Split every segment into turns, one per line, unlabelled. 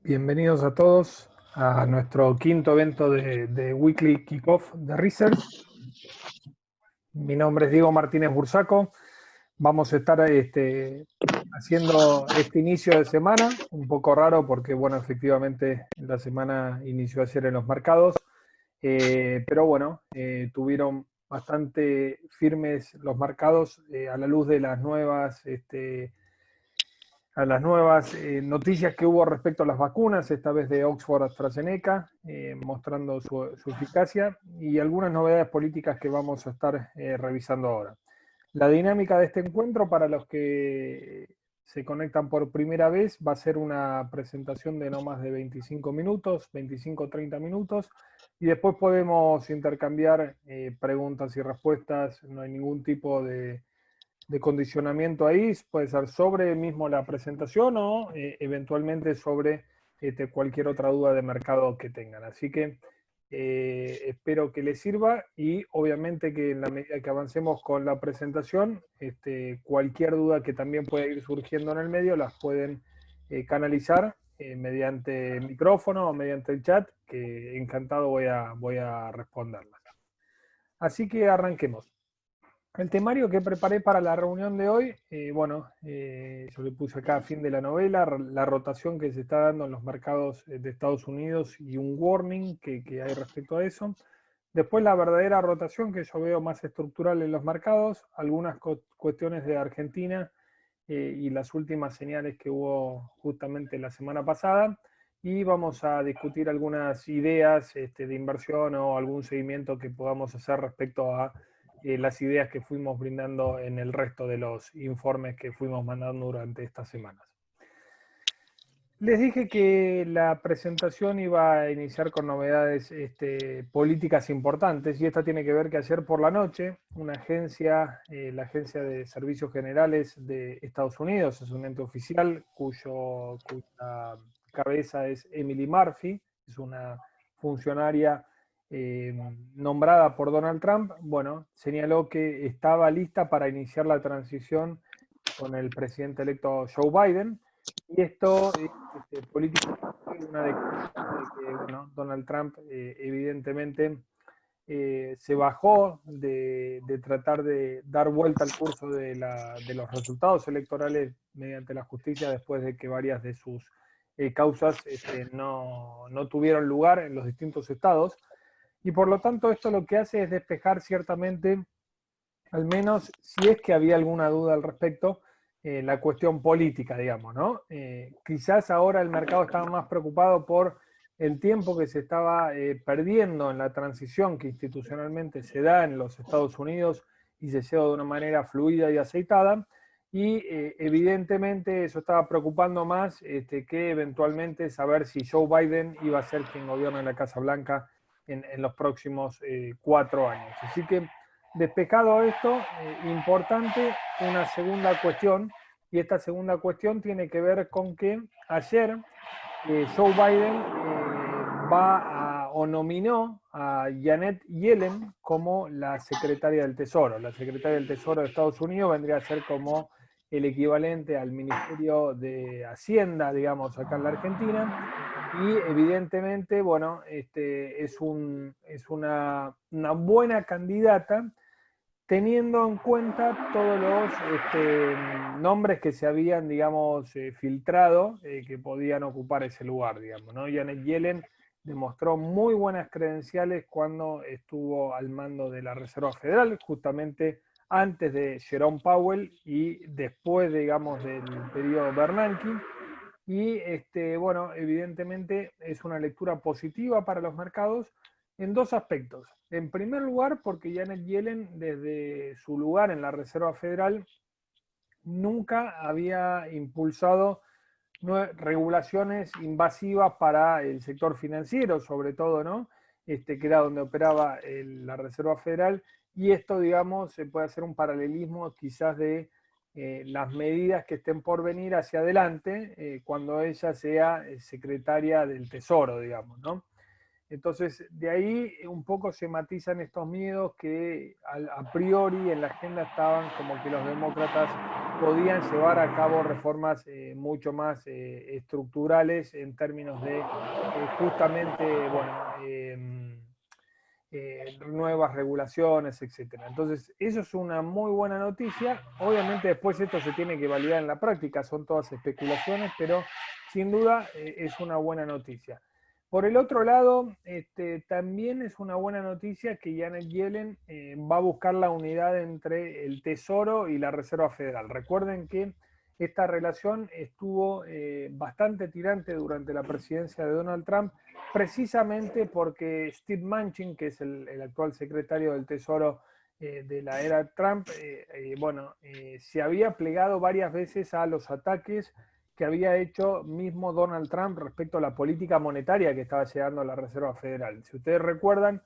Bienvenidos a todos a nuestro quinto evento de Weekly Kickoff de Research. Mi nombre es Diego Martínez Bursaco. Vamos a estar haciendo este inicio de semana, un poco raro porque, bueno, efectivamente la semana inició ayer en los mercados, pero bueno, tuvieron bastante firmes los mercados a la luz de las nuevas noticias que hubo respecto a las vacunas, esta vez de Oxford AstraZeneca, mostrando su eficacia y algunas novedades políticas que vamos a estar revisando ahora. La dinámica de este encuentro, para los que se conectan por primera vez, va a ser una presentación de no más de 25 minutos, 25-30 minutos, y después podemos intercambiar preguntas y respuestas. No hay ningún tipo de condicionamiento ahí, puede ser sobre mismo la presentación o eventualmente sobre cualquier otra duda de mercado que tengan. Así que espero que les sirva y obviamente que en la medida que avancemos con la presentación, cualquier duda que también pueda ir surgiendo en el medio las pueden canalizar mediante micrófono o mediante el chat, que encantado voy a responderlas. Así que arranquemos. El temario que preparé para la reunión de hoy, yo le puse acá fin de la novela, la rotación que se está dando en los mercados de Estados Unidos y un warning que hay respecto a eso. Después la verdadera rotación que yo veo más estructural en los mercados, algunas cuestiones de Argentina y las últimas señales que hubo justamente la semana pasada. Y vamos a discutir algunas ideas de inversión o algún seguimiento que podamos hacer respecto a las ideas que fuimos brindando en el resto de los informes que fuimos mandando durante estas semanas. Les dije que la presentación iba a iniciar con novedades políticas importantes, y esta tiene que ver que ayer por la noche una agencia, la Agencia de Servicios Generales de Estados Unidos, es un ente oficial cuya cabeza es Emily Murphy, es una funcionaria nombrada por Donald Trump. Bueno, señaló que estaba lista para iniciar la transición con el presidente electo Joe Biden, y esto políticamente una declaración de que, bueno, Donald Trump evidentemente se bajó de tratar de dar vuelta al curso de los resultados electorales mediante la justicia, después de que varias de sus causas no tuvieron lugar en los distintos estados. Y por lo tanto esto lo que hace es despejar ciertamente, al menos si es que había alguna duda al respecto, la cuestión política, digamos, ¿no? Quizás ahora el mercado estaba más preocupado por el tiempo que se estaba perdiendo en la transición que institucionalmente se da en los Estados Unidos y se lleva de una manera fluida y aceitada, y evidentemente eso estaba preocupando más que eventualmente saber si Joe Biden iba a ser quien gobierna en la Casa Blanca en los próximos 4 años. Así que, despejado esto, importante una segunda cuestión, y esta segunda cuestión tiene que ver con que ayer Joe Biden o nominó a Janet Yellen como la secretaria del Tesoro. La secretaria del Tesoro de Estados Unidos vendría a ser como el equivalente al Ministerio de Hacienda, digamos, acá en la Argentina. Y evidentemente, bueno, es una buena candidata, teniendo en cuenta todos los nombres que se habían, digamos, filtrado, que podían ocupar ese lugar, digamos, ¿no? Janet Yellen demostró muy buenas credenciales cuando estuvo al mando de la Reserva Federal, justamente antes de Jerome Powell y después, digamos, del periodo Bernanke. Y bueno, evidentemente es una lectura positiva para los mercados en dos aspectos. En primer lugar, porque Janet Yellen, desde su lugar en la Reserva Federal, nunca había impulsado regulaciones invasivas para el sector financiero, sobre todo, ¿no? Que era donde operaba la Reserva Federal, y esto, digamos, se puede hacer un paralelismo quizás de las medidas que estén por venir hacia adelante cuando ella sea secretaria del Tesoro, digamos, ¿no? Entonces, de ahí un poco se matizan estos miedos que a priori en la agenda estaban como que los demócratas podían llevar a cabo reformas mucho más estructurales en términos de justamente, bueno, nuevas regulaciones, etcétera. Entonces, eso es una muy buena noticia. Obviamente después esto se tiene que validar en la práctica, son todas especulaciones, pero sin duda es una buena noticia. Por el otro lado, también es una buena noticia que Janet Yellen va a buscar la unidad entre el Tesoro y la Reserva Federal. Recuerden que esta relación estuvo bastante tirante durante la presidencia de Donald Trump, precisamente porque Steve Mnuchin, que es el actual secretario del Tesoro de la era Trump, se había plegado varias veces a los ataques que había hecho mismo Donald Trump respecto a la política monetaria que estaba llevando a la Reserva Federal. Si ustedes recuerdan,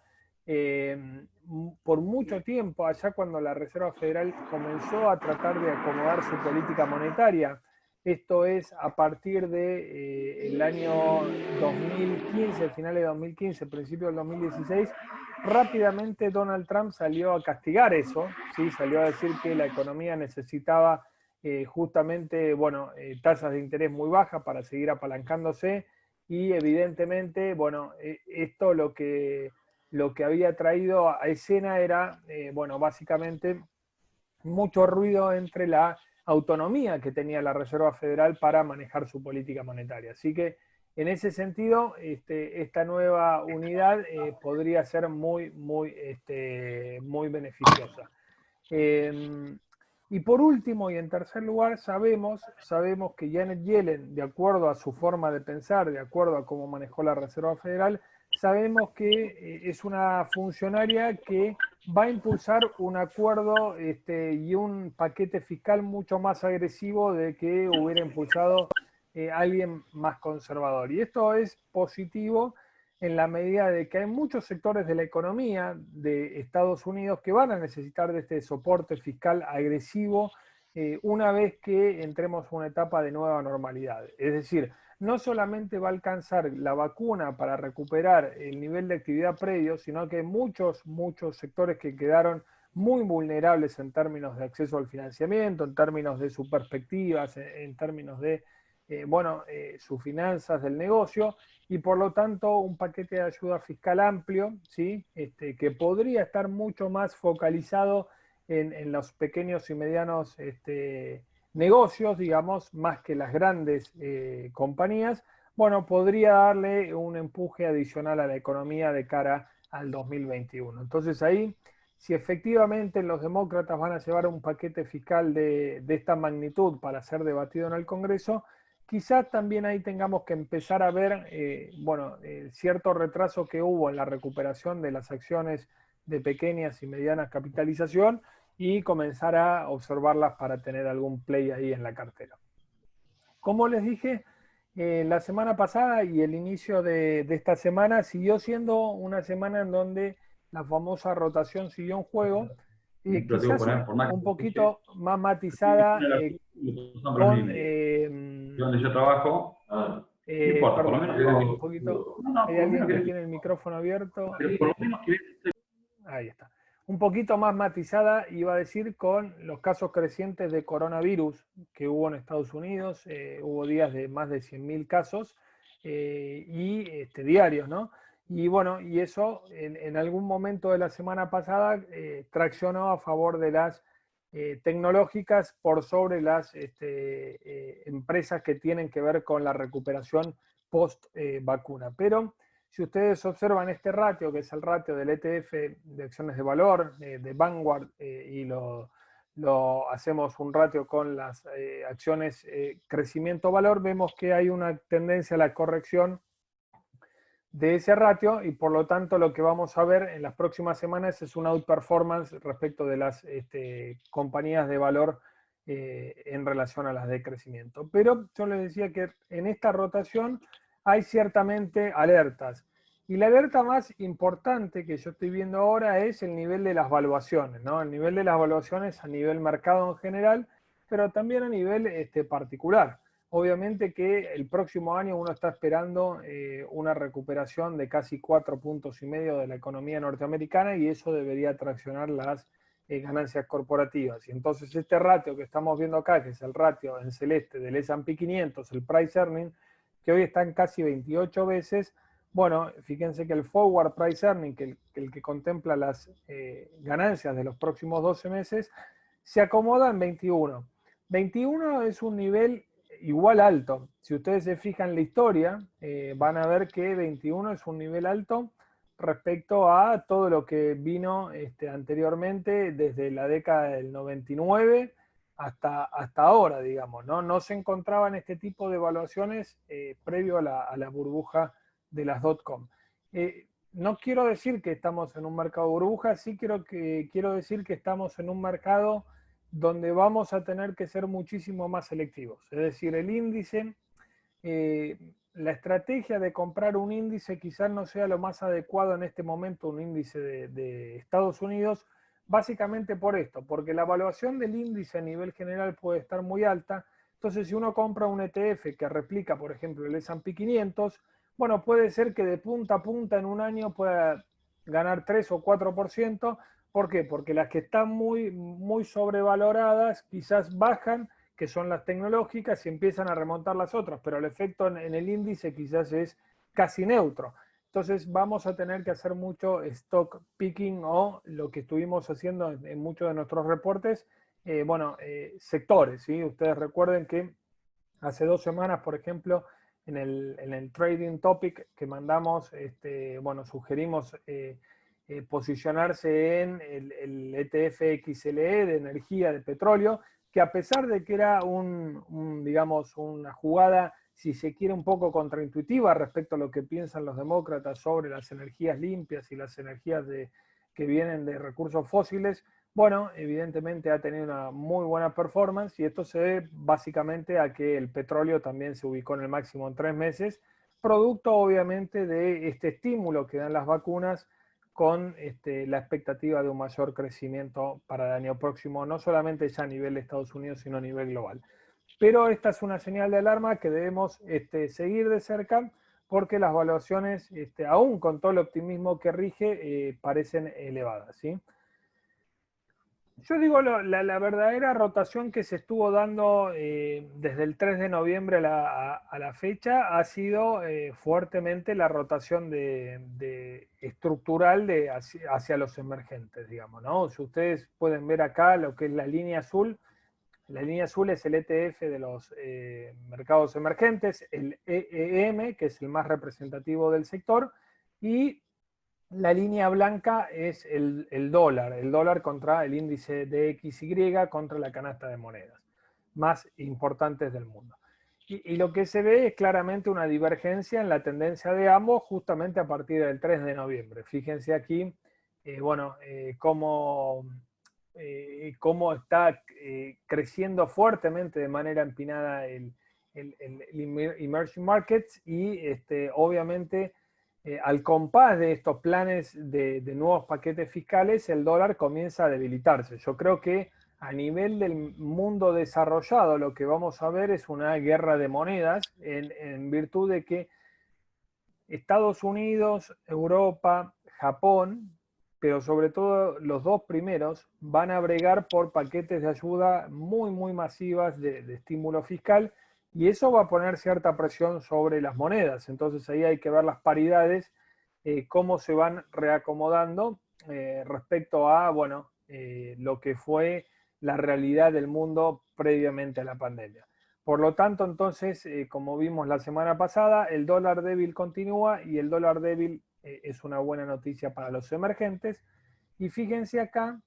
por mucho tiempo, allá cuando la Reserva Federal comenzó a tratar de acomodar su política monetaria, esto es a partir de el año 2015, finales de 2015, principio del 2016, rápidamente Donald Trump salió a castigar eso, ¿sí? Salió a decir que la economía necesitaba justamente, bueno, tasas de interés muy bajas para seguir apalancándose y evidentemente, bueno, esto lo que había traído a escena era, bueno, básicamente mucho ruido entre la autonomía que tenía la Reserva Federal para manejar su política monetaria. Así que en ese sentido, esta nueva unidad podría ser muy, muy, muy beneficiosa. Y por último, y en tercer lugar, sabemos que Janet Yellen, de acuerdo a su forma de pensar, de acuerdo a cómo manejó la Reserva Federal, sabemos que es una funcionaria que va a impulsar un acuerdo y un paquete fiscal mucho más agresivo de que hubiera impulsado alguien más conservador. Y esto es positivo en la medida de que hay muchos sectores de la economía de Estados Unidos que van a necesitar de este soporte fiscal agresivo una vez que entremos a una etapa de nueva normalidad. Es decir, no solamente va a alcanzar la vacuna para recuperar el nivel de actividad previo, sino que hay muchos sectores que quedaron muy vulnerables en términos de acceso al financiamiento, en términos de sus perspectivas, en términos de sus finanzas del negocio, y por lo tanto un paquete de ayuda fiscal amplio, ¿sí? Que podría estar mucho más focalizado en los pequeños y medianos negocios, digamos, más que las grandes compañías, bueno, podría darle un empuje adicional a la economía de cara al 2021. Entonces ahí, si efectivamente los demócratas van a llevar un paquete fiscal de esta magnitud para ser debatido en el Congreso, quizás también ahí tengamos que empezar a ver, cierto retraso que hubo en la recuperación de las acciones de pequeñas y medianas capitalización y comenzar a observarlas para tener algún play ahí en la cartera. Como les dije, la semana pasada y el inicio de esta semana siguió siendo una semana en donde la famosa rotación siguió en juego, quizás un poquito más matizada con...
donde yo trabajo, no importa, por lo
perdón,
menos
un poquito, hay
por lo
alguien
menos
que tiene el micrófono abierto.
por lo menos que
Ahí está. Un poquito más matizada, iba a decir, con los casos crecientes de coronavirus que hubo en Estados Unidos. Hubo días de más de 100.000 casos y diarios, ¿no? Y bueno, y eso en algún momento de la semana pasada traccionó a favor de las tecnológicas por sobre las empresas que tienen que ver con la recuperación post vacuna. Pero si ustedes observan este ratio, que es el ratio del ETF de acciones de valor, de Vanguard, y lo hacemos un ratio con las acciones crecimiento-valor, vemos que hay una tendencia a la corrección de ese ratio y por lo tanto lo que vamos a ver en las próximas semanas es una outperformance respecto de las compañías de valor en relación a las de crecimiento. Pero yo les decía que en esta rotación hay ciertamente alertas. Y la alerta más importante que yo estoy viendo ahora es el nivel de las valuaciones, ¿no? El nivel de las valuaciones a nivel mercado en general, pero también a nivel particular. obviamente que el próximo año uno está esperando una recuperación de casi 4,5 puntos de la economía norteamericana y eso debería traccionar las ganancias corporativas. Y entonces este ratio que estamos viendo acá, que es el ratio en celeste del S&P 500, el price earning, que hoy está en casi 28 veces, bueno, fíjense que el forward price earning, que el que contempla las ganancias de los próximos 12 meses, se acomoda en 21. 21 es un nivel igual alto. Si ustedes se fijan en la historia, van a ver que 21 es un nivel alto respecto a todo lo que vino anteriormente, desde la década del 99 hasta ahora, digamos, ¿no? No se encontraban este tipo de evaluaciones previo a la burbuja de las .com. No quiero decir que estamos en un mercado burbuja, sí quiero decir que estamos en un mercado donde vamos a tener que ser muchísimo más selectivos. Es decir, el índice, la estrategia de comprar un índice quizás no sea lo más adecuado en este momento, un índice de Estados Unidos, básicamente por esto, porque la evaluación del índice a nivel general puede estar muy alta. Entonces, si uno compra un ETF que replica, por ejemplo, el S&P 500, bueno, puede ser que de punta a punta en un año pueda ganar 3 o 4%. ¿Por qué? Porque las que están muy sobrevaloradas quizás bajan, que son las tecnológicas, y empiezan a remontar las otras, pero el efecto en el índice quizás es casi neutro. Entonces vamos a tener que hacer mucho stock picking o lo que estuvimos haciendo en muchos de nuestros reportes, sectores, ¿sí? Ustedes recuerden que hace 2 semanas, por ejemplo, en el Trading Topic que mandamos, sugerimos posicionarse en el ETF XLE de energía, de petróleo, que a pesar de que era una jugada, si se quiere, un poco contraintuitiva respecto a lo que piensan los demócratas sobre las energías limpias y las energías que vienen de recursos fósiles, bueno, evidentemente ha tenido una muy buena performance y esto se debe básicamente a que el petróleo también se ubicó en el máximo en 3 meses, producto obviamente de este estímulo que dan las vacunas con la expectativa de un mayor crecimiento para el año próximo, no solamente ya a nivel de Estados Unidos, sino a nivel global. Pero esta es una señal de alarma que debemos seguir de cerca porque las valuaciones, aún con todo el optimismo que rige, parecen elevadas, ¿sí? Yo digo, la verdadera rotación que se estuvo dando desde el 3 de noviembre a la fecha ha sido fuertemente la rotación estructural hacia los emergentes, digamos, ¿no? Si ustedes pueden ver acá lo que es la línea azul es el ETF de los mercados emergentes, el EEM, que es el más representativo del sector, y la línea blanca es el dólar contra el índice DXY contra la canasta de monedas más importantes del mundo. Y lo que se ve es claramente una divergencia en la tendencia de ambos justamente a partir del 3 de noviembre. Fíjense aquí, cómo está creciendo fuertemente de manera empinada el Emerging Markets y obviamente al compás de estos planes de nuevos paquetes fiscales, el dólar comienza a debilitarse. Yo creo que a nivel del mundo desarrollado lo que vamos a ver es una guerra de monedas en virtud de que Estados Unidos, Europa, Japón, pero sobre todo los dos primeros, van a bregar por paquetes de ayuda muy masivas de estímulo fiscal y eso va a poner cierta presión sobre las monedas. Entonces ahí hay que ver las paridades, cómo se van reacomodando respecto a, lo que fue la realidad del mundo previamente a la pandemia. Por lo tanto, entonces, como vimos la semana pasada, el dólar débil continúa y el dólar débil es una buena noticia para los emergentes. Y fíjense acá,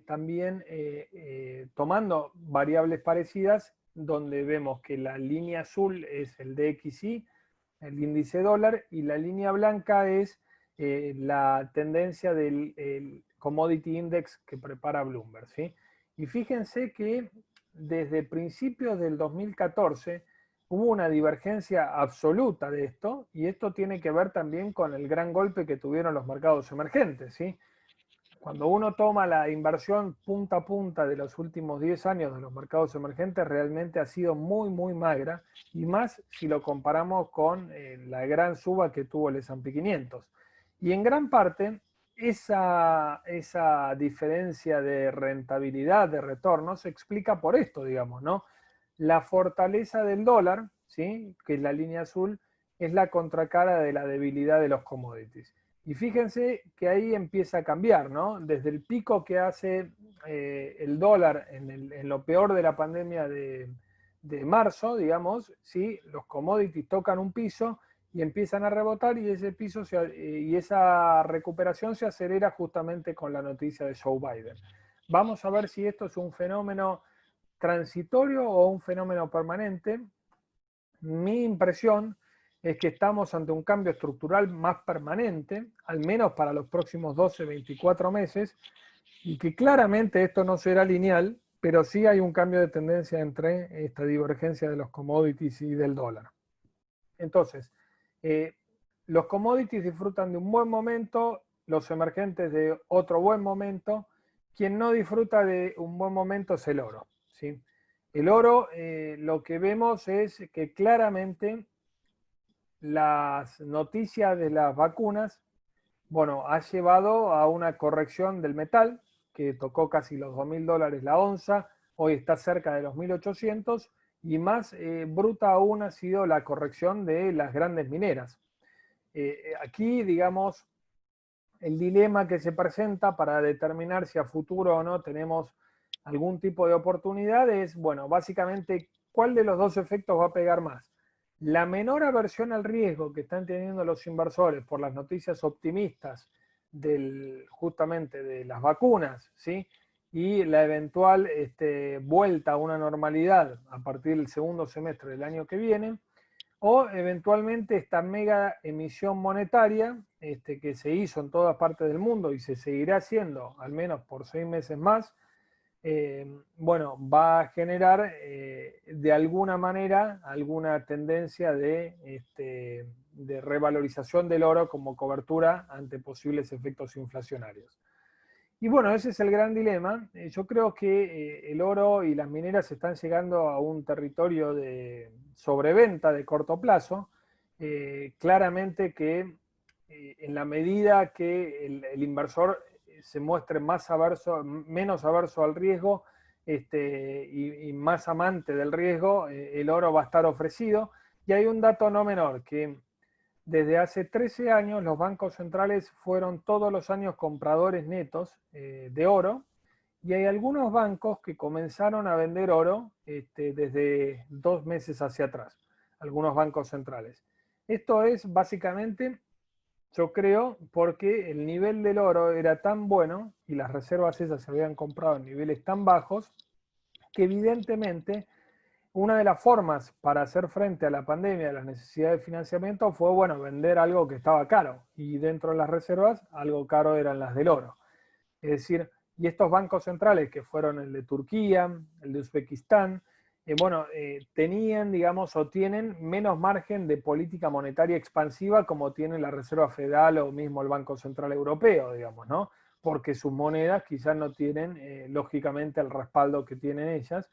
también tomando variables parecidas, donde vemos que la línea azul es el DXY, el índice dólar, y la línea blanca es la tendencia del Commodity Index que prepara Bloomberg, ¿sí? Y fíjense que desde principios del 2014 hubo una divergencia absoluta de esto, y esto tiene que ver también con el gran golpe que tuvieron los mercados emergentes, ¿sí? cuando uno toma la inversión punta a punta de los últimos 10 años de los mercados emergentes, realmente ha sido muy, muy magra, y más si lo comparamos con la gran suba que tuvo el S&P 500. Y en gran parte, esa diferencia de rentabilidad, de retorno, se explica por esto, digamos, ¿no? La fortaleza del dólar, ¿sí?, que es la línea azul, es la contracara de la debilidad de los commodities. Y fíjense que ahí empieza a cambiar, ¿no? Desde el pico que hace el dólar en lo peor de la pandemia de marzo, digamos, ¿sí?, los commodities tocan un piso y empiezan a rebotar, y ese piso y esa recuperación se acelera justamente con la noticia de Joe Biden. Vamos a ver si esto es un fenómeno transitorio o un fenómeno permanente. Mi impresión es que estamos ante un cambio estructural más permanente, al menos para los próximos 12, 24 meses, y que claramente esto no será lineal, pero sí hay un cambio de tendencia entre esta divergencia de los commodities y del dólar. Entonces, los commodities disfrutan de un buen momento, los emergentes de otro buen momento. Quien no disfruta de un buen momento es el oro, ¿sí? El oro, lo que vemos es que claramente las noticias de las vacunas, bueno, ha llevado a una corrección del metal, que tocó casi los $2.000 la onza, hoy está cerca de los 1.800, y más bruta aún ha sido la corrección de las grandes mineras. Aquí, digamos, el dilema que se presenta para determinar si a futuro o no tenemos algún tipo de oportunidad es, bueno, básicamente, ¿cuál de los dos efectos va a pegar más? La menor aversión al riesgo que están teniendo los inversores por las noticias optimistas justamente de las vacunas, ¿sí?, y la eventual vuelta a una normalidad a partir del segundo semestre del año que viene, o eventualmente esta mega emisión monetaria que se hizo en todas partes del mundo y se seguirá haciendo al menos por 6 meses más, bueno, va a generar de alguna manera alguna tendencia de revalorización del oro como cobertura ante posibles efectos inflacionarios. Y bueno, ese es el gran dilema. Yo creo que el oro y las mineras están llegando a un territorio de sobreventa de corto plazo. Claramente que en la medida que el inversor se muestre menos averso al riesgo y más amante del riesgo, el oro va a estar ofrecido. Y hay un dato no menor, que desde hace 13 años los bancos centrales fueron todos los años compradores netos de oro, y hay algunos bancos que comenzaron a vender oro desde 2 meses hacia atrás, algunos bancos centrales. Esto es básicamente, yo creo, porque el nivel del oro era tan bueno y las reservas esas se habían comprado en niveles tan bajos que evidentemente una de las formas para hacer frente a la pandemia, a las necesidades de financiamiento, fue, bueno, vender algo que estaba caro. Y dentro de las reservas, algo caro eran las del oro. Es decir, y estos bancos centrales, que fueron el de Turquía, el de Uzbekistán, tenían, digamos, o tienen menos margen de política monetaria expansiva como tiene la Reserva Federal o mismo el Banco Central Europeo, digamos, ¿no? Porque sus monedas quizás no tienen, lógicamente, el respaldo que tienen ellas.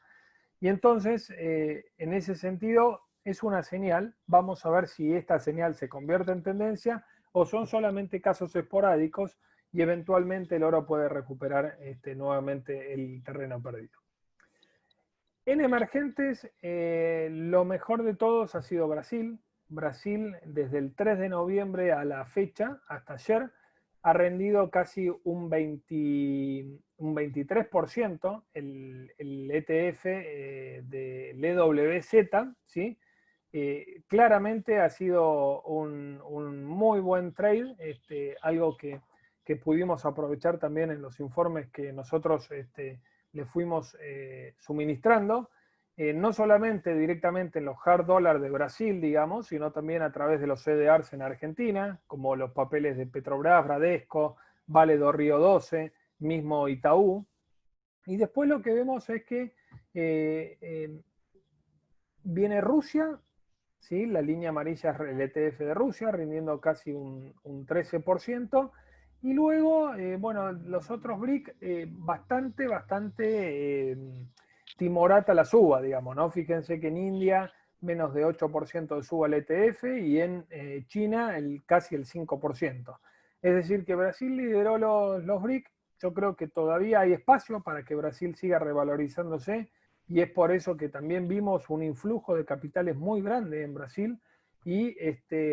Y entonces, en ese sentido, es una señal. Vamos a ver si esta señal se convierte en tendencia o son solamente casos esporádicos y eventualmente el oro puede recuperar nuevamente el terreno perdido. En emergentes, lo mejor de todos ha sido Brasil. Brasil, desde el 3 de noviembre a la fecha, hasta ayer, ha rendido casi un 23%, el ETF de LWZ, ¿sí? Claramente ha sido un muy buen trade, algo que pudimos aprovechar también en los informes que nosotros le fuimos suministrando, no solamente directamente en los hard dollars de Brasil, digamos, sino también a través de los CDRs en Argentina, como los papeles de Petrobras, Bradesco, Vale do Río 12, mismo Itaú. Y después lo que vemos es que viene Rusia, ¿sí? La línea amarilla es el ETF de Rusia, rindiendo casi un 13%, Y luego, bueno, los otros BRIC, bastante timorata la suba, digamos, ¿no? Fíjense que en India menos de 8% de suba el ETF y en China casi el 5%. Es decir, que Brasil lideró los BRIC. Yo creo que todavía hay espacio para que Brasil siga revalorizándose y es por eso que también vimos un influjo de capitales muy grande en Brasil. Y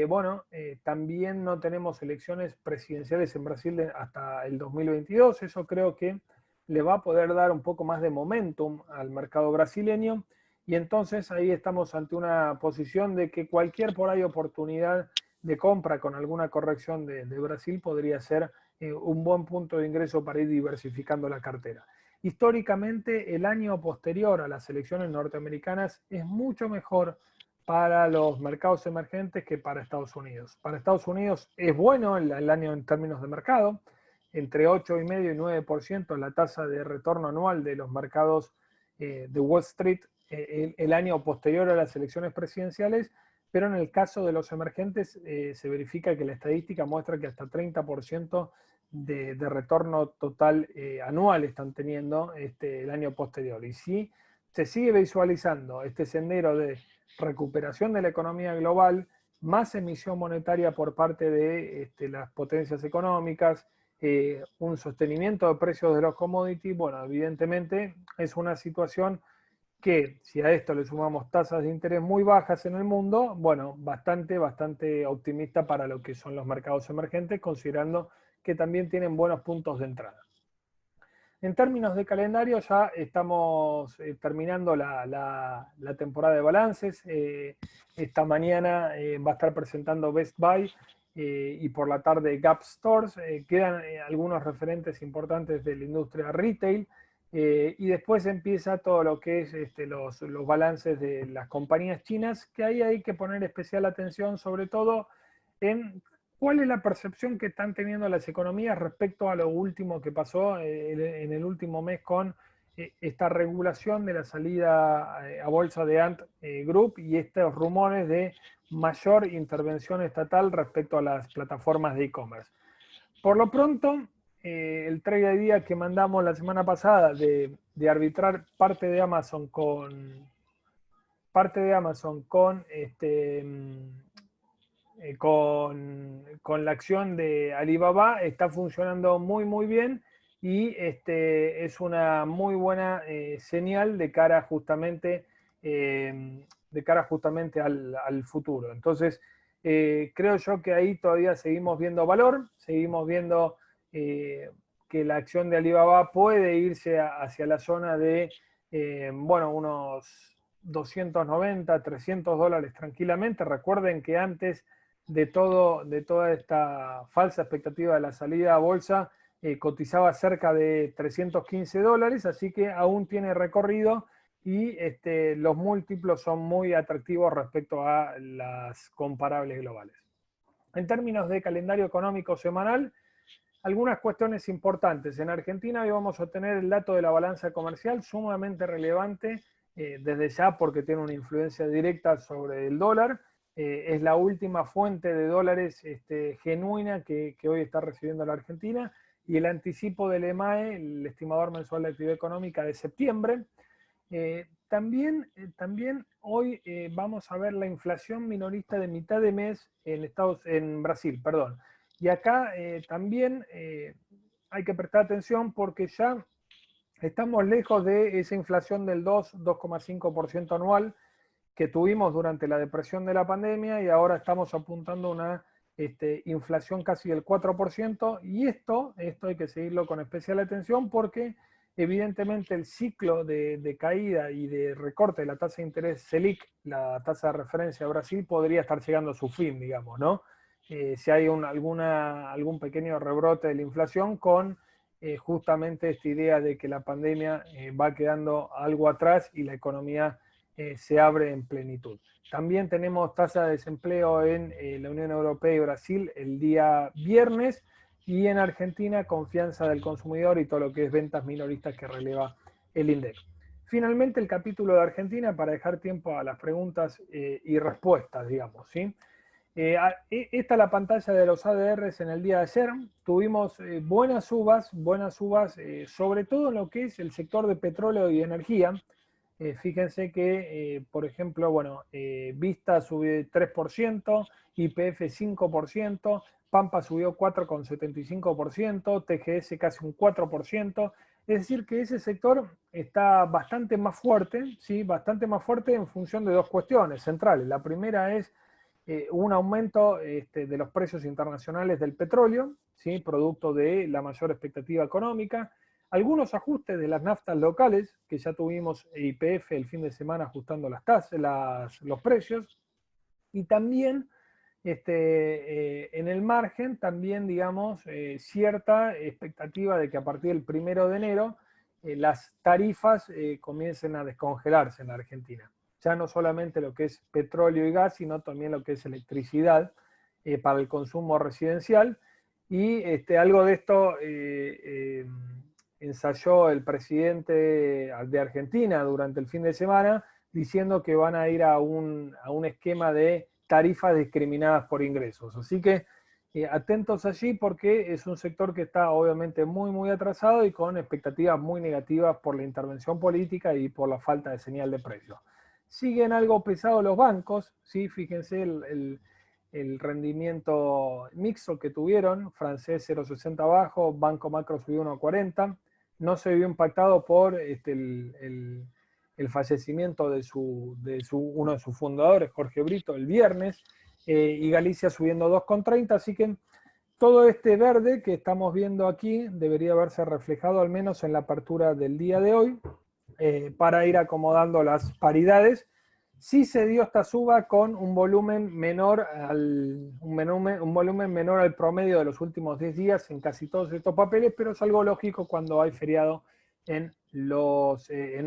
bueno, también no tenemos elecciones presidenciales en Brasil hasta el 2022. Eso creo que le va a poder dar un poco más de momentum al mercado brasileño. Y entonces ahí estamos ante una posición de que cualquier por ahí oportunidad de compra con alguna corrección de Brasil podría ser un buen punto de ingreso para ir diversificando la cartera. Históricamente, el año posterior a las elecciones norteamericanas es mucho mejor para los mercados emergentes que para Estados Unidos. Para Estados Unidos es bueno el año en términos de mercado, entre 8,5 y 9% la tasa de retorno anual de los mercados de Wall Street el año posterior a las elecciones presidenciales, pero en el caso de los emergentes se verifica que la estadística muestra que hasta 30% de retorno total anual están teniendo el año posterior. Y si se sigue visualizando este sendero de recuperación de la economía global, más emisión monetaria por parte de las potencias económicas, un sostenimiento de precios de los commodities, bueno, evidentemente es una situación que si a esto le sumamos tasas de interés muy bajas en el mundo, bueno, bastante optimista para lo que son los mercados emergentes, considerando que también tienen buenos puntos de entrada. En términos de calendario, ya estamos terminando la temporada de balances. Esta mañana va a estar presentando Best Buy y por la tarde Gap Stores. Quedan algunos referentes importantes de la industria retail. Y después empieza todo lo que es los balances de las compañías chinas, que ahí hay que poner especial atención, sobre todo en ¿cuál es la percepción que están teniendo las economías respecto a lo último que pasó en el último mes con esta regulación de la salida a bolsa de Ant Group y estos rumores de mayor intervención estatal respecto a las plataformas de e-commerce? Por lo pronto, el trade de día que mandamos la semana pasada de arbitrar parte de Amazon con con la acción de Alibaba está funcionando muy bien y es una muy buena señal de cara justamente al futuro. Entonces, creo yo que ahí todavía seguimos viendo valor, seguimos viendo que la acción de Alibaba puede irse hacia la zona de, bueno, unos 290, 300 dólares tranquilamente. Recuerden que antes de toda esta falsa expectativa de la salida a bolsa, cotizaba cerca de 315 dólares, así que aún tiene recorrido y los múltiplos son muy atractivos respecto a las comparables globales. En términos de calendario económico semanal, algunas cuestiones importantes. En Argentina hoy vamos a tener el dato de la balanza comercial sumamente relevante desde ya porque tiene una influencia directa sobre el dólar. Es la última fuente de dólares genuina que hoy está recibiendo la Argentina y el anticipo del EMAE, el estimador mensual de actividad económica de septiembre. También hoy vamos a ver la inflación minorista de mitad de mes en Brasil, perdón. Y acá también hay que prestar atención porque ya estamos lejos de esa inflación del 2,5% anual que tuvimos durante la depresión de la pandemia y ahora estamos apuntando a una inflación casi del 4% y esto hay que seguirlo con especial atención porque evidentemente el ciclo de caída y de recorte de la tasa de interés Selic, la tasa de referencia a Brasil, podría estar llegando a su fin, digamos, ¿no? Si hay algún pequeño rebrote de la inflación con justamente esta idea de que la pandemia va quedando algo atrás y la economía se abre en plenitud. También tenemos tasa de desempleo en la Unión Europea y Brasil el día viernes y en Argentina confianza del consumidor y todo lo que es ventas minoristas que releva el INDEC. Finalmente el capítulo de Argentina para dejar tiempo a las preguntas y respuestas, digamos, ¿sí? Esta es la pantalla de los ADRs en el día de ayer. Tuvimos buenas subas, sobre todo en lo que es el sector de petróleo y energía. Fíjense que, por ejemplo, bueno, Vista subió 3%, YPF 5%, Pampa subió 4,75%, TGS casi un 4%. Es decir, que ese sector está bastante más fuerte, ¿sí? Bastante más fuerte en función de dos cuestiones centrales. La primera es un aumento de los precios internacionales del petróleo, ¿sí? Producto de la mayor expectativa económica, algunos ajustes de las naftas locales, que ya tuvimos YPF el fin de semana ajustando las tasas, los precios, y también en el margen, también digamos, cierta expectativa de que a partir del 1 de enero las tarifas comiencen a descongelarse en la Argentina. Ya no solamente lo que es petróleo y gas, sino también lo que es electricidad para el consumo residencial. Y algo de esto ensayó el presidente de Argentina durante el fin de semana, diciendo que van a ir a un esquema de tarifas discriminadas por ingresos. Así que atentos allí porque es un sector que está obviamente muy, muy atrasado y con expectativas muy negativas por la intervención política y por la falta de señal de precio. Siguen algo pesados los bancos, ¿sí? Fíjense el rendimiento mixto que tuvieron, Francés 0,60 abajo, Banco Macro subió 1,40, no se vio impactado por el fallecimiento de uno de sus fundadores, Jorge Brito, el viernes, y Galicia subiendo 2,30, así que todo este verde que estamos viendo aquí debería verse reflejado al menos en la apertura del día de hoy, para ir acomodando las paridades. Sí se dio esta suba con un volumen menor al promedio de los últimos 10 días en casi todos estos papeles, pero es algo lógico cuando hay feriado en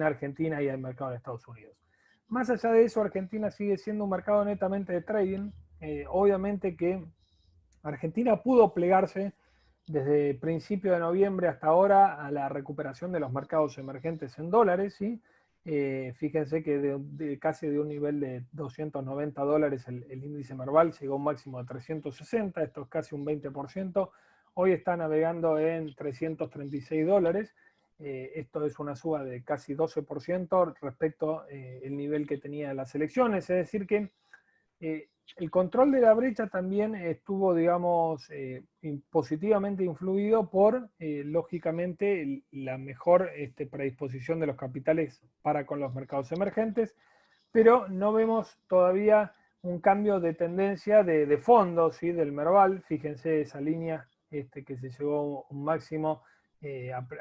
Argentina y en el mercado de Estados Unidos. Más allá de eso, Argentina sigue siendo un mercado netamente de trading. Obviamente que Argentina pudo plegarse desde principio de noviembre hasta ahora a la recuperación de los mercados emergentes en dólares, ¿sí? Fíjense que casi de un nivel de 290 dólares el índice Merval llegó a un máximo de 360, esto es casi un 20%. Hoy está navegando en 336 dólares. Esto es una suba de casi 12% respecto al nivel que tenía las elecciones, es decir que el control de la brecha también estuvo, digamos, positivamente influido por, lógicamente, la mejor predisposición de los capitales para con los mercados emergentes, pero no vemos todavía un cambio de tendencia de fondo, ¿sí? Del Merval. Fíjense esa línea que se llegó a un máximo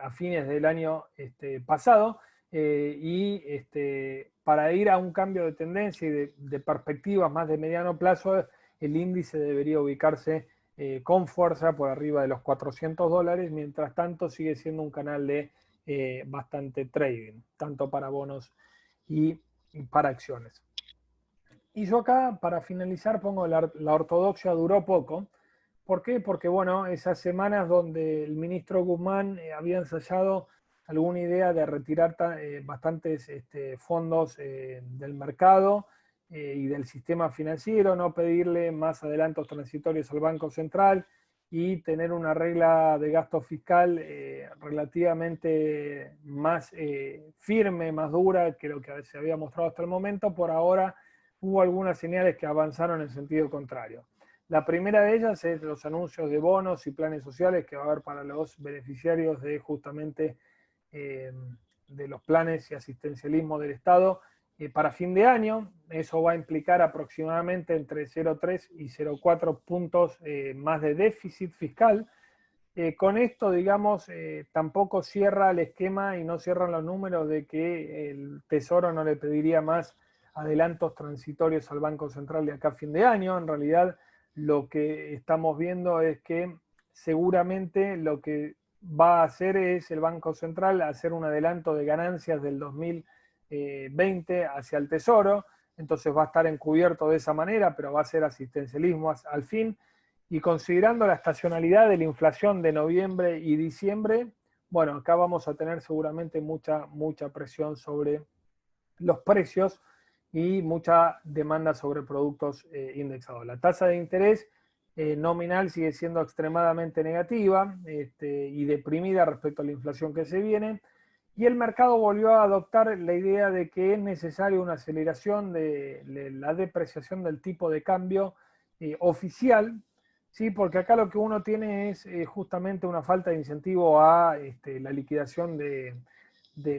a fines del año pasado, para ir a un cambio de tendencia y de perspectivas más de mediano plazo, el índice debería ubicarse con fuerza por arriba de los 400 dólares, mientras tanto sigue siendo un canal de bastante trading, tanto para bonos y para acciones. Y yo acá, para finalizar, pongo la ortodoxia duró poco. ¿Por qué? Porque, bueno, esas semanas donde el ministro Guzmán había ensayado alguna idea de retirar bastantes fondos del mercado y del sistema financiero, no pedirle más adelantos transitorios al Banco Central y tener una regla de gasto fiscal relativamente más firme, más dura que lo que se había mostrado hasta el momento. Por ahora hubo algunas señales que avanzaron en sentido contrario. La primera de ellas es los anuncios de bonos y planes sociales que va a haber para los beneficiarios de justamente de los planes y asistencialismo del Estado para fin de año. Eso va a implicar aproximadamente entre 0,3 y 0,4 puntos más de déficit fiscal. Con esto, digamos, tampoco cierra el esquema y no cierran los números de que el Tesoro no le pediría más adelantos transitorios al Banco Central de acá a fin de año. En realidad, lo que estamos viendo es que seguramente lo que va a hacer es el Banco Central hacer un adelanto de ganancias del 2020 hacia el Tesoro, entonces va a estar encubierto de esa manera, pero va a ser asistencialismo al fin. Y considerando la estacionalidad de la inflación de noviembre y diciembre, bueno, acá vamos a tener seguramente mucha presión sobre los precios y mucha demanda sobre productos indexados. La tasa de interés nominal sigue siendo extremadamente negativa y deprimida respecto a la inflación que se viene, y el mercado volvió a adoptar la idea de que es necesaria una aceleración de la depreciación del tipo de cambio oficial, ¿sí? Porque acá lo que uno tiene es justamente una falta de incentivo a la liquidación de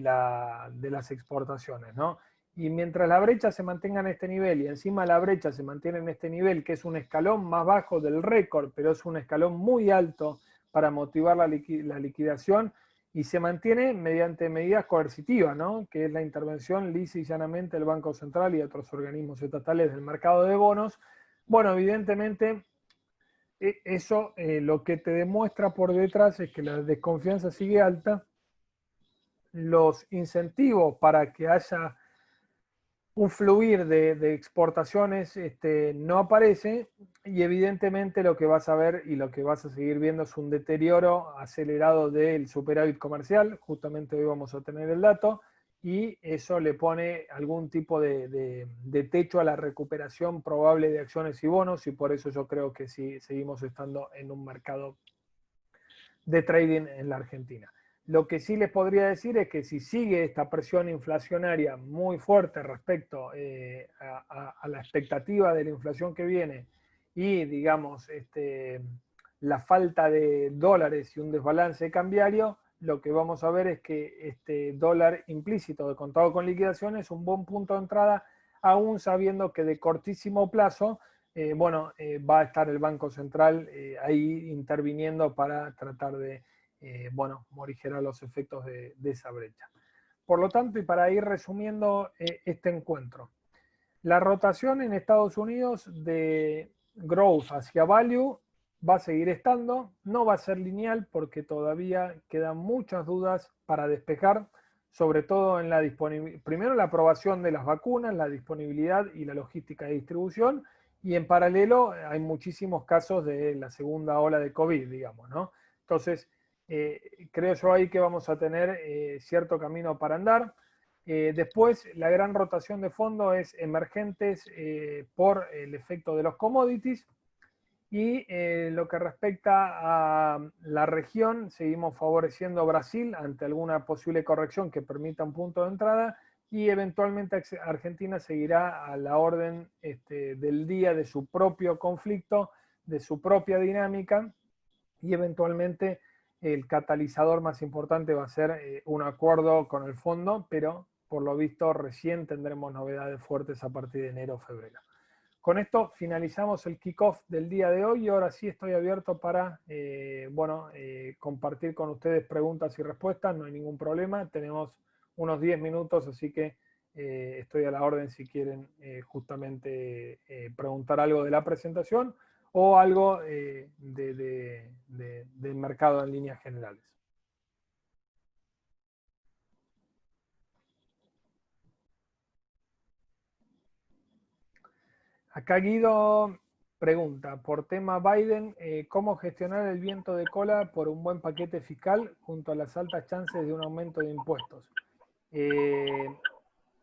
las exportaciones, ¿no? Y mientras la brecha se mantenga en este nivel y encima la brecha se mantiene en este nivel, que es un escalón más bajo del récord, pero es un escalón muy alto para motivar la liquidación, y se mantiene mediante medidas coercitivas, ¿no? Que es la intervención lisa y llanamente del Banco Central y otros organismos estatales del mercado de bonos. Bueno, evidentemente eso lo que te demuestra por detrás es que la desconfianza sigue alta, los incentivos para que haya un fluir de exportaciones no aparece, y evidentemente lo que vas a ver y lo que vas a seguir viendo es un deterioro acelerado del superávit comercial. Justamente hoy vamos a tener el dato, y eso le pone algún tipo de techo a la recuperación probable de acciones y bonos, y por eso yo creo que sí seguimos estando en un mercado de trading en la Argentina. Lo que sí les podría decir es que si sigue esta presión inflacionaria muy fuerte respecto a la expectativa de la inflación que viene, y digamos la falta de dólares y un desbalance cambiario, lo que vamos a ver es que este dólar implícito de contado con liquidación es un buen punto de entrada, aún sabiendo que de cortísimo plazo va a estar el Banco Central ahí interviniendo para tratar de morigerar los efectos de esa brecha. Por lo tanto, y para ir resumiendo este encuentro, la rotación en Estados Unidos de growth hacia value va a seguir estando, no va a ser lineal porque todavía quedan muchas dudas para despejar, sobre todo en la disponibilidad, primero la aprobación de las vacunas, la disponibilidad y la logística de distribución, y en paralelo hay muchísimos casos de la segunda ola de COVID, digamos, ¿no? Entonces, creo yo ahí que vamos a tener cierto camino para andar. Después, la gran rotación de fondo es emergentes por el efecto de los commodities. Y lo que respecta a la región, seguimos favoreciendo a Brasil ante alguna posible corrección que permita un punto de entrada, y eventualmente Argentina seguirá a la orden del día de su propio conflicto, de su propia dinámica, y eventualmente el catalizador más importante va a ser un acuerdo con el fondo, pero por lo visto recién tendremos novedades fuertes a partir de enero o febrero. Con esto finalizamos el kickoff del día de hoy, y ahora sí estoy abierto para compartir con ustedes preguntas y respuestas. No hay ningún problema, tenemos unos 10 minutos, así que estoy a la orden si quieren justamente preguntar algo de la presentación o algo del mercado en líneas generales. Acá Guido pregunta, por tema Biden, ¿cómo gestionar el viento de cola por un buen paquete fiscal junto a las altas chances de un aumento de impuestos?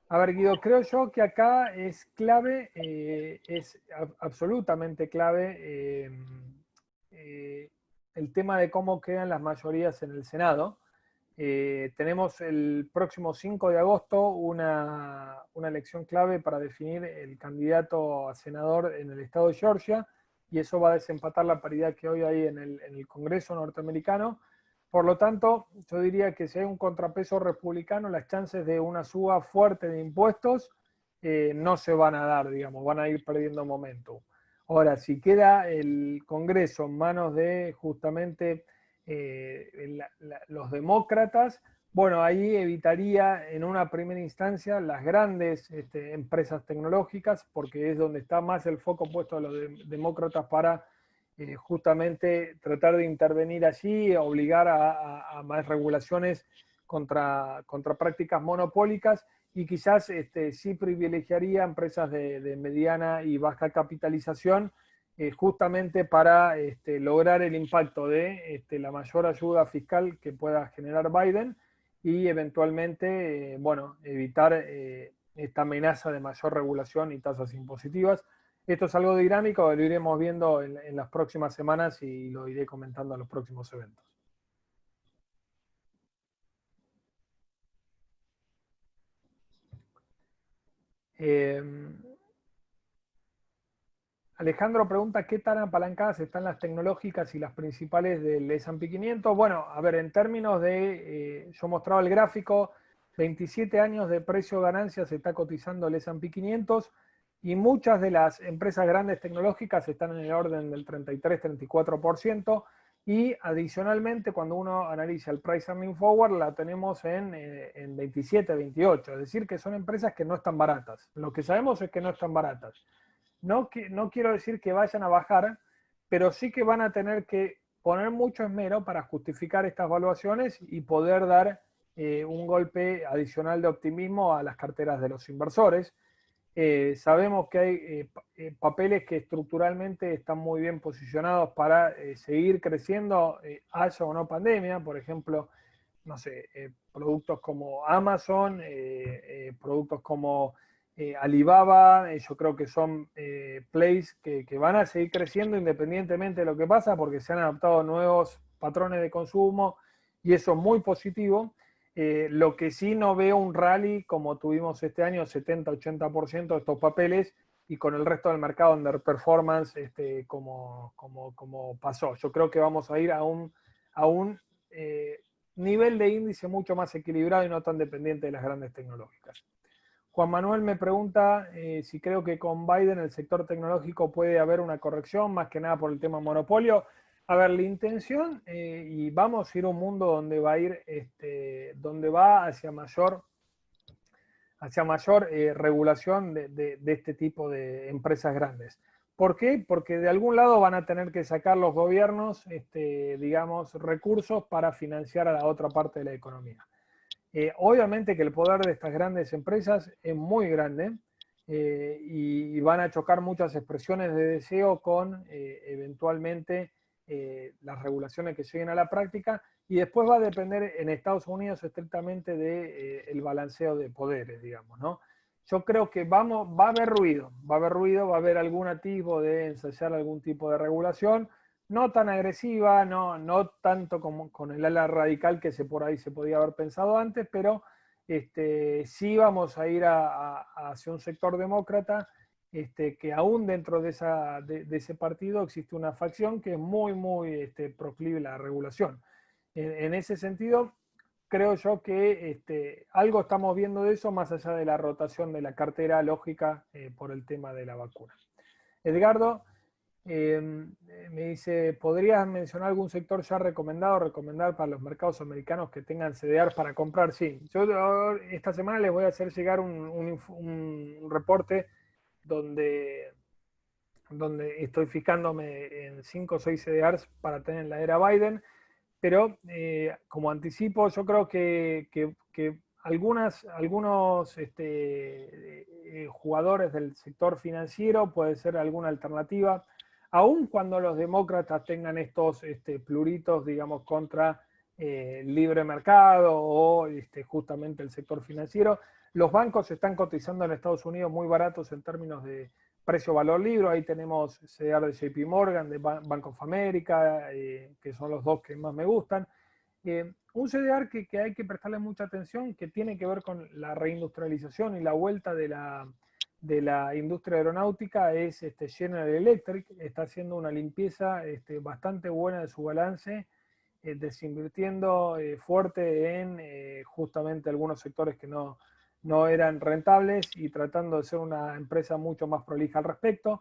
A ver, Guido, creo yo que acá es clave, es absolutamente clave el tema de cómo quedan las mayorías en el Senado. Tenemos el próximo 5 de agosto una elección clave para definir el candidato a senador en el estado de Georgia, y eso va a desempatar la paridad que hoy hay en el Congreso norteamericano. Por lo tanto, yo diría que si hay un contrapeso republicano, las chances de una suba fuerte de impuestos no se van a dar, digamos, van a ir perdiendo momento. Ahora, si queda el Congreso en manos de justamente los demócratas, bueno, ahí evitaría en una primera instancia las grandes empresas tecnológicas, porque es donde está más el foco puesto a los demócratas para justamente tratar de intervenir allí, obligar a más regulaciones contra prácticas monopólicas, y quizás sí privilegiaría empresas de mediana y baja capitalización, justamente para lograr el impacto de la mayor ayuda fiscal que pueda generar Biden, y eventualmente evitar esta amenaza de mayor regulación y tasas impositivas. Esto es algo dinámico, lo iremos viendo en las próximas semanas y lo iré comentando en los próximos eventos. Alejandro pregunta qué tan apalancadas están las tecnológicas y las principales del S&P 500. Bueno, a ver, en términos de, yo mostraba el gráfico, 27 años de precio-ganancia se está cotizando el S&P 500 y muchas de las empresas grandes tecnológicas están en el orden del 33-34%. Y adicionalmente, cuando uno analiza el price earning forward, la tenemos en 27-28. Es decir, que son empresas que no están baratas. Lo que sabemos es que no están baratas. No quiero decir que vayan a bajar, pero sí que van a tener que poner mucho esmero para justificar estas valuaciones y poder dar un golpe adicional de optimismo a las carteras de los inversores. Sabemos que hay papeles que estructuralmente están muy bien posicionados para seguir creciendo, haya o no pandemia. Por ejemplo, no sé, productos como Amazon, productos como Alibaba, yo creo que son plays que van a seguir creciendo independientemente de lo que pasa, porque se han adaptado nuevos patrones de consumo y eso es muy positivo. Lo que sí no veo un rally como tuvimos este año, 70-80% de estos papeles, y con el resto del mercado underperformance como pasó. Yo creo que vamos a ir a un nivel de índice mucho más equilibrado y no tan dependiente de las grandes tecnológicas. Juan Manuel me pregunta si creo que con Biden el sector tecnológico puede haber una corrección, más que nada por el tema monopolio. A ver, la intención, y vamos a ir a un mundo donde va a ir, donde va hacia mayor regulación de este tipo de empresas grandes. ¿Por qué? Porque de algún lado van a tener que sacar los gobiernos, digamos, recursos para financiar a la otra parte de la economía. Obviamente que el poder de estas grandes empresas es muy grande y van a chocar muchas expresiones de deseo con eventualmente las regulaciones que lleguen a la práctica, y después va a depender en Estados Unidos estrictamente del balanceo de poderes, digamos, ¿no? Yo creo que va a haber ruido, va a haber algún atisbo de ensayar algún tipo de regulación, no tan agresiva, no tanto como con el ala radical que por ahí se podía haber pensado antes, pero sí vamos a ir hacia un sector demócrata que aún dentro de ese partido existe una facción que es muy proclive a la regulación. En ese sentido, creo yo que algo estamos viendo de eso más allá de la rotación de la cartera lógica por el tema de la vacuna. Edgardo me dice, ¿podrías mencionar algún sector ya recomendar para los mercados americanos que tengan CDRs para comprar? Sí, yo esta semana les voy a hacer llegar un reporte donde estoy fijándome en 5 o 6 CDRs para tener en la era Biden, pero como anticipo, yo creo que algunos jugadores del sector financiero puede ser alguna alternativa, aun cuando los demócratas tengan estos pluritos, digamos, contra libre mercado o justamente el sector financiero. Los bancos están cotizando en Estados Unidos muy baratos en términos de precio-valor libro. Ahí tenemos CDR de JP Morgan, de Bank of America, que son los dos que más me gustan. Un CDR que hay que prestarle mucha atención, que tiene que ver con la reindustrialización y la vuelta de la industria aeronáutica, es General Electric. Está haciendo una limpieza bastante buena de su balance, desinvirtiendo fuerte en justamente algunos sectores que no eran rentables y tratando de ser una empresa mucho más prolija al respecto.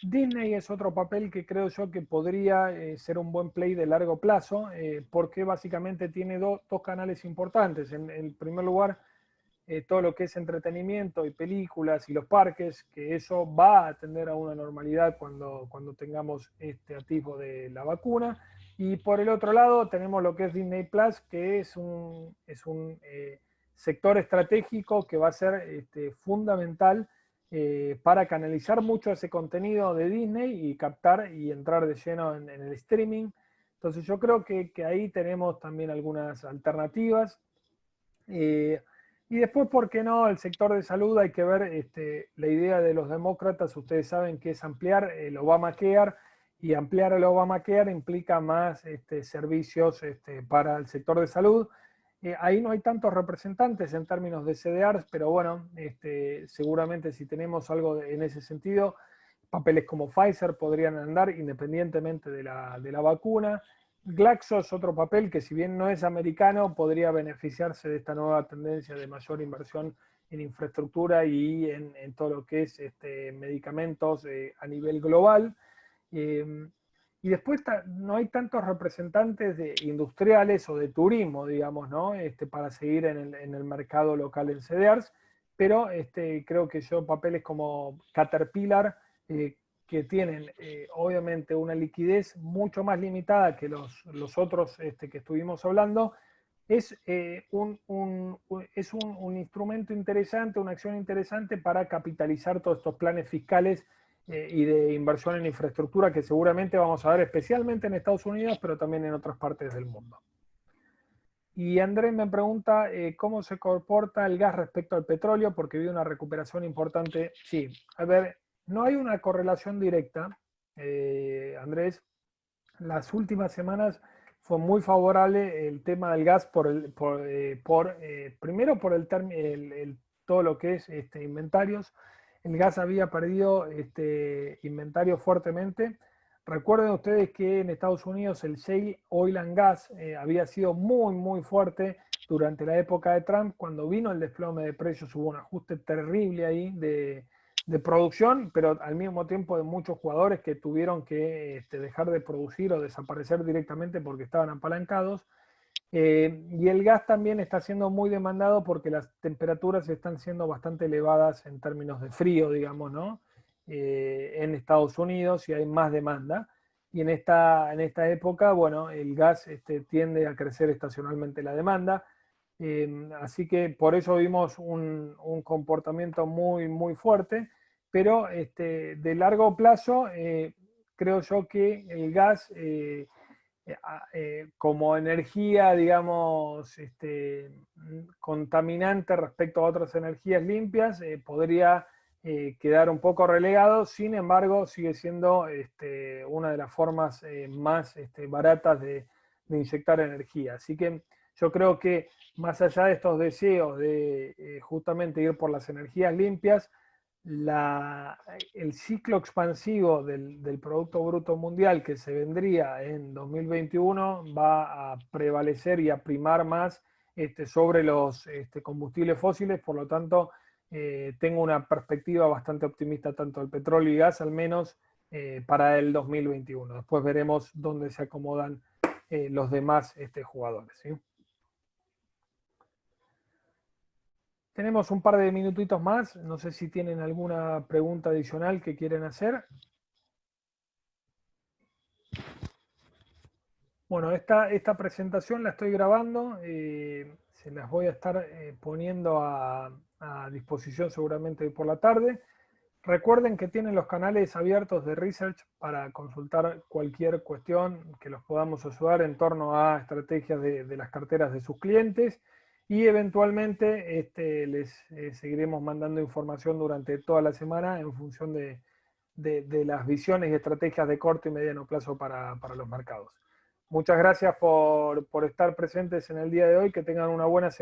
Disney es otro papel que creo yo que podría ser un buen play de largo plazo, porque básicamente tiene dos canales importantes. En primer lugar, todo lo que es entretenimiento y películas y los parques, que eso va a tender a una normalidad cuando tengamos este atisbo de la vacuna. Y por el otro lado tenemos lo que es Disney Plus, que es un sector estratégico que va a ser fundamental para canalizar mucho ese contenido de Disney y captar y entrar de lleno en el streaming. Entonces yo creo que ahí tenemos también algunas alternativas. Y después, ¿por qué no? El sector de salud, hay que ver la idea de los demócratas, ustedes saben que es ampliar el Obamacare, y ampliar el Obamacare implica más servicios para el sector de salud. Ahí no hay tantos representantes en términos de CDRs, pero bueno, seguramente si tenemos algo en ese sentido, papeles como Pfizer podrían andar independientemente de la vacuna. Glaxo es otro papel que, si bien no es americano, podría beneficiarse de esta nueva tendencia de mayor inversión en infraestructura y en todo lo que es medicamentos a nivel global. Y después no hay tantos representantes industriales o de turismo, digamos, ¿no? Para seguir en el mercado local en CDRs, pero creo que papeles como Caterpillar, que tienen obviamente una liquidez mucho más limitada que los otros que estuvimos hablando, es un instrumento interesante, una acción interesante para capitalizar todos estos planes fiscales y de inversión en infraestructura que seguramente vamos a ver especialmente en Estados Unidos, pero también en otras partes del mundo. Y Andrés me pregunta cómo se comporta el gas respecto al petróleo, porque vi una recuperación importante. Sí, a ver, no hay una correlación directa, Andrés. Las últimas semanas fue muy favorable el tema del gas primero por todo lo que es inventarios. El gas había perdido inventario fuertemente. Recuerden ustedes que en Estados Unidos el shale oil and gas había sido muy, muy fuerte durante la época de Trump. Cuando vino el desplome de precios hubo un ajuste terrible ahí de producción, pero al mismo tiempo de muchos jugadores que tuvieron que dejar de producir o desaparecer directamente porque estaban apalancados. Y el gas también está siendo muy demandado porque las temperaturas están siendo bastante elevadas en términos de frío, digamos, ¿no? En Estados Unidos, y hay más demanda. Y en esta época, bueno, el gas tiende a crecer estacionalmente la demanda. Así que por eso vimos un comportamiento muy, muy fuerte, pero de largo plazo creo yo que el gas como energía, digamos, contaminante respecto a otras energías limpias, podría quedar un poco relegado. Sin embargo, sigue siendo una de las formas más baratas de inyectar energía. Así que yo creo que más allá de estos deseos de justamente ir por las energías limpias, el ciclo expansivo del Producto Bruto Mundial que se vendría en 2021 va a prevalecer y a primar más sobre los combustibles fósiles. Por lo tanto, tengo una perspectiva bastante optimista tanto del petróleo y gas, al menos para el 2021. Después veremos dónde se acomodan los demás jugadores, ¿sí? Tenemos un par de minutitos más. No sé si tienen alguna pregunta adicional que quieren hacer. Bueno, esta presentación la estoy grabando. Se las voy a estar poniendo a disposición seguramente hoy por la tarde. Recuerden que tienen los canales abiertos de Research para consultar cualquier cuestión que los podamos ayudar en torno a estrategias de las carteras de sus clientes, y eventualmente les seguiremos mandando información durante toda la semana en función de las visiones y estrategias de corto y mediano plazo para los mercados. Muchas gracias por estar presentes en el día de hoy. Que tengan una buena semana.